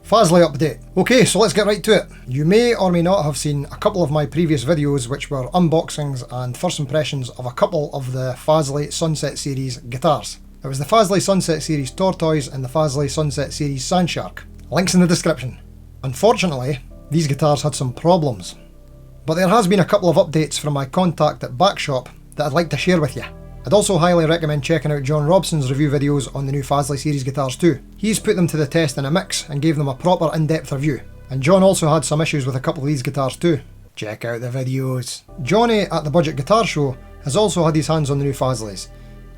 Fazley update. Okay, so let's get right to it. You may or may not have seen a couple of my previous videos which were unboxings and first impressions of a couple of the Fazley Sunset Series guitars. It was the Fazley Sunset Series Tortoise and the Fazley Sunset Series Sandshark. Links in the description. Unfortunately, these guitars had some problems. But there has been a couple of updates from my contact at Backshop that I'd like to share with you. I'd also highly recommend checking out John Robson's review videos on the new Fazley series guitars too. He's put them to the test in a mix and gave them a proper in-depth review. And John also had some issues with a couple of these guitars too. Check out the videos. Johnny at the Budget Guitar Show has also had his hands on the new Fazleys.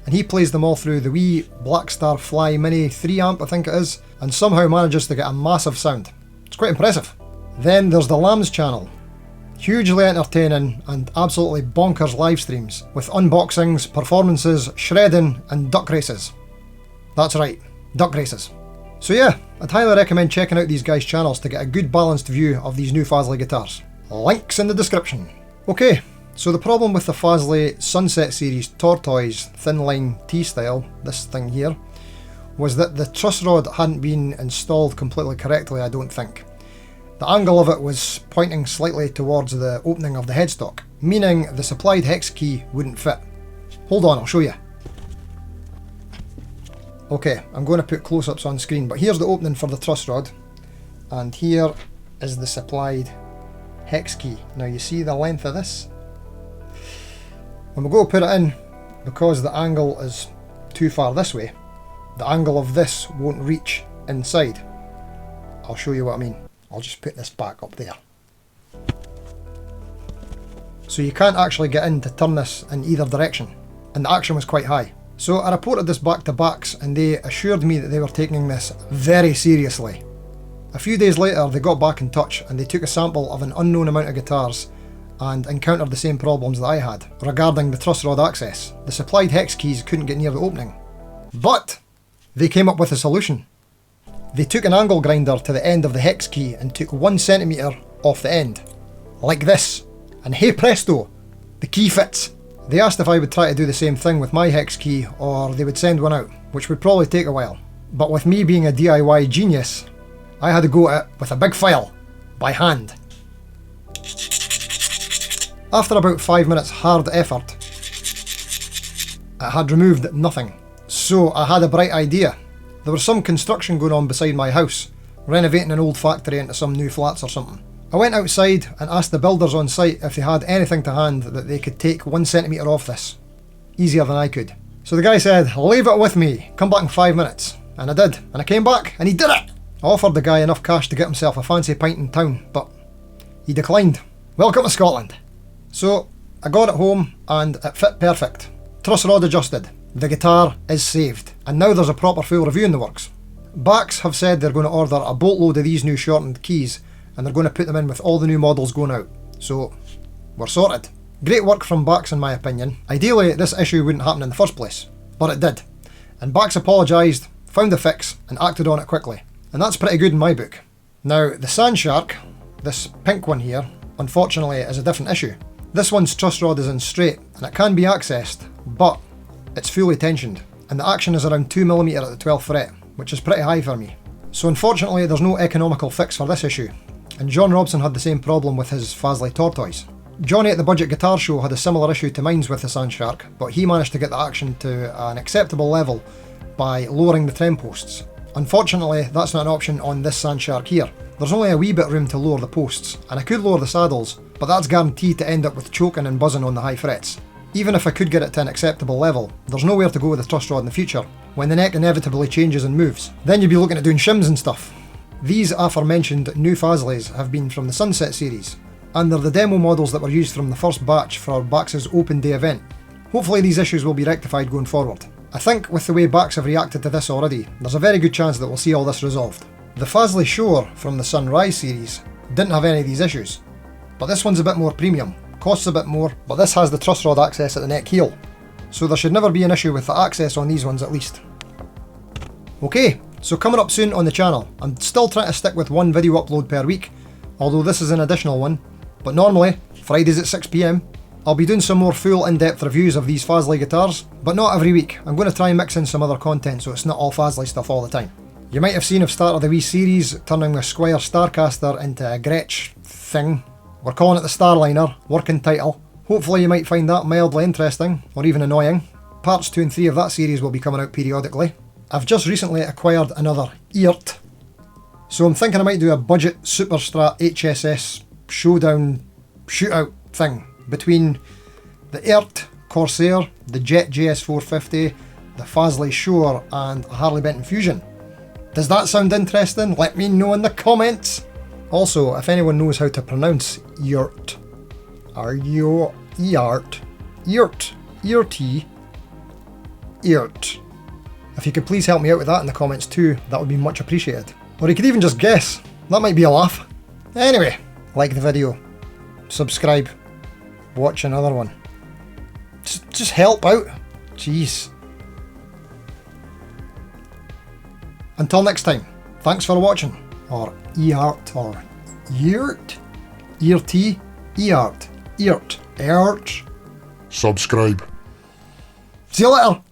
And he plays them all through the wee Blackstar Fly Mini 3 amp I think it is, and somehow manages to get a massive sound. It's quite impressive. Then there's the Lambs channel. Hugely entertaining and absolutely bonkers live streams with unboxings, performances, shredding and duck races. That's right, duck races. So yeah, I'd highly recommend checking out these guys' channels to get a good balanced view of these new Fazley guitars. Links in the description. Okay, so the problem with the Fazley Sunset Series Tortoise thin line T-style, this thing here, was that the truss rod hadn't been installed completely correctly, I don't think. The angle of it was pointing slightly towards the opening of the headstock, meaning the supplied hex key wouldn't fit. Hold on, I'll show you. Okay, I'm going to put close-ups on screen, but here's the opening for the truss rod, and here is the supplied hex key. Now you see the length of this? When we go to put it in, because the angle is too far this way, the angle of this won't reach inside. I'll show you what I mean. I'll just put this back up there. So you can't actually get in to turn this in either direction, and the action was quite high. So I reported this back to Bax and they assured me that they were taking this very seriously. A few days later they got back in touch and they took a sample of an unknown amount of guitars and encountered the same problems that I had regarding the truss rod access. The supplied hex keys couldn't get near the opening. But they came up with a solution. They took an angle grinder to the end of the hex key and took 1 centimetre off the end. Like this. And hey presto, the key fits. They asked if I would try to do the same thing with my hex key or they would send one out, which would probably take a while. But with me being a DIY genius, I had to go at it with a big file, by hand. After about 5 minutes hard effort, it had removed nothing. So I had a bright idea. There was some construction going on beside my house, renovating an old factory into some new flats or something. I went outside and asked the builders on site if they had anything to hand that they could take 1 centimetre off this. Easier than I could. So the guy said, leave it with me, come back in 5 minutes. And I did, and I came back and he did it! I offered the guy enough cash to get himself a fancy pint in town, but he declined. Welcome to Scotland. So I got it home and it fit perfect. Truss rod adjusted. The guitar is saved, and now there's a proper full review in the works. Bax have said they're going to order a boatload of these new shortened keys, and they're going to put them in with all the new models going out. So, we're sorted. Great work from Bax in my opinion. Ideally, this issue wouldn't happen in the first place, but it did. And Bax apologised, found a fix, and acted on it quickly. And that's pretty good in my book. Now, the Sandshark, this pink one here, unfortunately is a different issue. This one's truss rod is in straight, and it can be accessed, but it's fully tensioned, and the action is around 2mm at the 12th fret, which is pretty high for me. So unfortunately there's no economical fix for this issue, and John Robson had the same problem with his Fazley Tortoise. Johnny at the Budget Guitar Show had a similar issue to mine's with the Sandshark, but he managed to get the action to an acceptable level by lowering the trem posts. Unfortunately that's not an option on this Sandshark here. There's only a wee bit room to lower the posts, and I could lower the saddles, but that's guaranteed to end up with choking and buzzing on the high frets. Even if I could get it to an acceptable level, there's nowhere to go with the truss rod in the future, when the neck inevitably changes and moves. Then you'd be looking at doing shims and stuff. These aforementioned new Fazleys have been from the Sunset series, and they're the demo models that were used from the first batch for Bax's open day event. Hopefully these issues will be rectified going forward. I think with the way Bax have reacted to this already, there's a very good chance that we'll see all this resolved. The Fazley Shore from the Sunrise series didn't have any of these issues, but this one's a bit more premium. Costs a bit more, but this has the truss rod access at the neck heel, so there should never be an issue with the access on these ones at least. Okay, so coming up soon on the channel, I'm still trying to stick with 1 video upload per week, although this is an additional one, but normally, Fridays at 6 PM, I'll be doing some more full in-depth reviews of these Fazley guitars, but not every week. I'm going to try and mix in some other content so it's not all Fazley stuff all the time. You might have seen I've started a wee series turning my Squier Starcaster into a Gretsch thing. We're calling it the Starliner, working title. Hopefully you might find that mildly interesting, or even annoying. Parts 2 and 3 of that series will be coming out periodically. I've just recently acquired another EART, so I'm thinking I might do a budget Super Strat HSS showdown shootout thing between the EART Corsair, the Jet JS450, the Fazley Shore and a Harley Benton Fusion. Does that sound interesting? Let me know in the comments! Also, if anyone knows how to pronounce EART, EART, EART, EART, EART. If you could please help me out with that in the comments too, that would be much appreciated. Or you could even just guess, that might be a laugh. Anyway, like the video, subscribe, watch another one. Just help out, jeez. Until next time, thanks for watching, or EART, or EART, EART, EART, EART, EART. Subscribe. See you later.